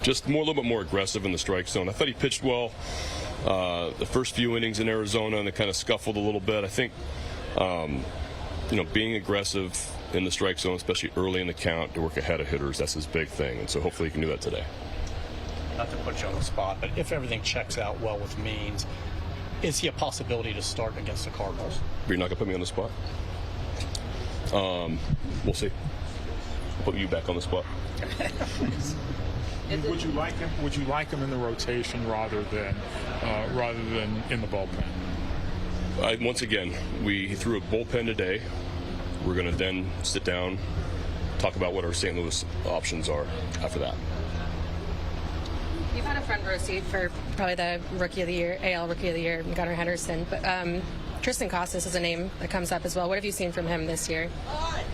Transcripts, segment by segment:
just a little bit more aggressive in the strike zone. I thought he pitched well the first few innings in Arizona, and it kind of scuffled a little bit. I think, being aggressive in the strike zone, especially early in the count, to work ahead of hitters, that's his big thing. And so hopefully he can do that today. Not to put you on the spot, but if everything checks out well with Means, is he a possibility to start against the Cardinals? You're not going to put me on the spot? We'll see. Put you back on the spot. Would you like him? Would you like him in the rotation rather than in the bullpen? Once again, he threw a bullpen today. We're going to then sit down, talk about what our St. Louis options are after that. You've had a front row seat for probably the Rookie of the Year, AL Rookie of the Year, Gunnar Henderson, but Tristan Casas is a name that comes up as well. What have you seen from him this year?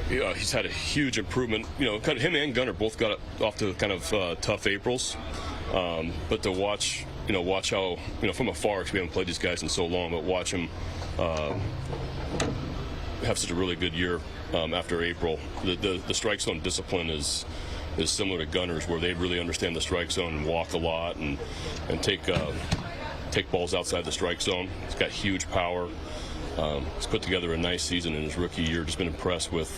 Yeah, he's had a huge improvement. Kind of him and Gunnar both got off to kind of tough Aprils, but to watch how, from afar, because we haven't played these guys in so long, but watch him have such a really good year after April. The strike zone discipline is similar to Gunnar's, where they really understand the strike zone and walk a lot and take balls outside the strike zone. He's got huge power. He's put together a nice season in his rookie year. Just been impressed with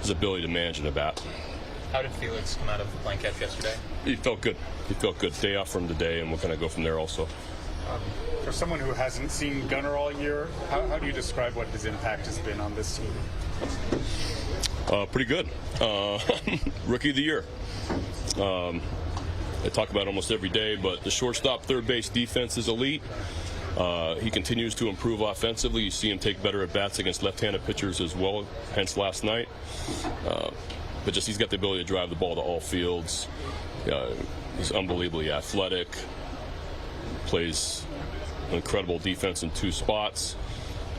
his ability to manage an at-bat. How did Felix come out of the blank catch yesterday? He felt good. Day off from today, and we'll kind of go from there also. For someone who hasn't seen Gunnar all year, how do you describe what his impact has been on this team? Pretty good. Rookie of the Year. I talk about it almost every day, but the shortstop, third base defense is elite. He continues to improve offensively. You see him take better at-bats against left-handed pitchers as well, hence last night. But he's got the ability to drive the ball to all fields. He's unbelievably athletic. Plays incredible defense in two spots,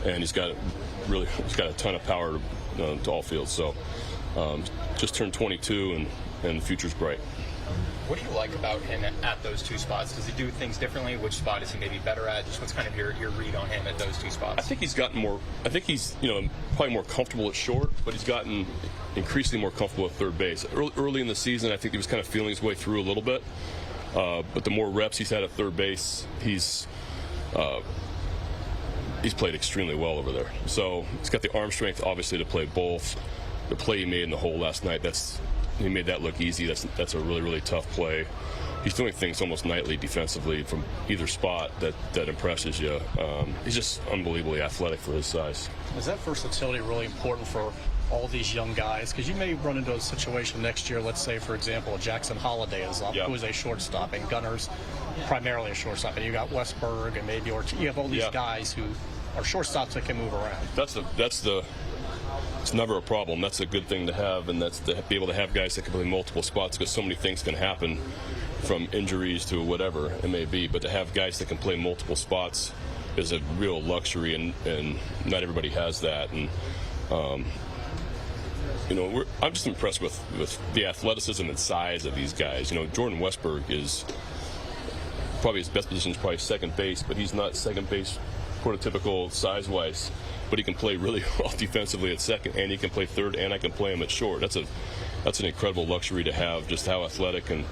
and he's got a ton of power to all fields. So just turned 22, and the future's bright. What do you like about him at those two spots? Does he do things differently? Which spot is he maybe better at? Just what's kind of your read on him at those two spots? I think he's gotten more. I think he's probably more comfortable at short, but he's gotten increasingly more comfortable at third base. Early in the season, I think he was kind of feeling his way through a little bit. But the more reps he's had at third base, he's played extremely well over there. So he's got the arm strength, obviously, to play both. The play he made in the hole last night, he made that look easy. That's a really, really tough play. He's doing things almost nightly defensively from either spot that impresses you. He's just unbelievably athletic for his size. Is that versatility really important for all these young guys? Because you may run into a situation next year, let's say, for example, Jackson Holiday is up, who is a shortstop, and Gunnar's primarily a shortstop, and you got Westberg and maybe you have all these guys who are shortstops that can move around. It's never a problem. That's a good thing to have, and that's to be able to have guys that can play multiple spots, because so many things can happen, from injuries to whatever it may be. But to have guys that can play multiple spots is a real luxury, and not everybody has that. And I'm just impressed with the athleticism and size of these guys. Jordan Westberg is probably his best position is probably second base, but he's not second base prototypical size-wise. But he can play really well defensively at second, and he can play third, and I can play him at short. That's an incredible luxury to have, just how athletic and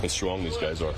strong these guys are.